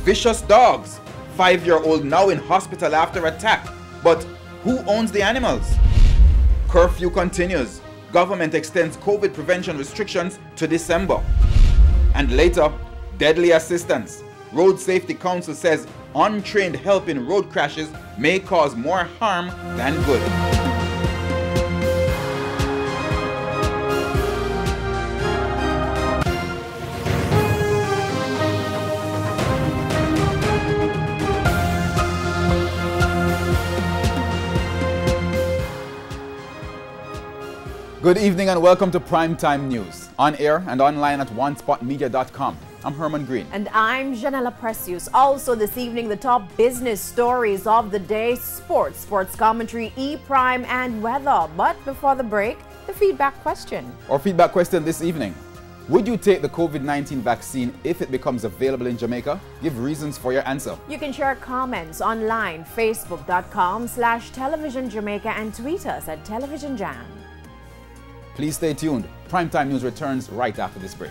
Vicious dogs. 5-year-old now in hospital after attack. But who owns the animals? Curfew continues. Government extends COVID prevention restrictions to December. And later, deadly assistance. Road Safety Council says untrained help in road crashes may cause more harm than good. Good evening and welcome to Primetime News, on air and online at onespotmedia.com. I'm Herman Green. And I'm Janella Precious. Also this evening, the top business stories of the day, sports commentary, E-Prime and weather. But before the break, the feedback question. Our feedback question this evening. Would you take the COVID-19 vaccine if it becomes available in Jamaica? Give reasons for your answer. You can share comments online, facebook.com/Television Jamaica and tweet us at Television Jam. Please stay tuned. Primetime News returns right after this break.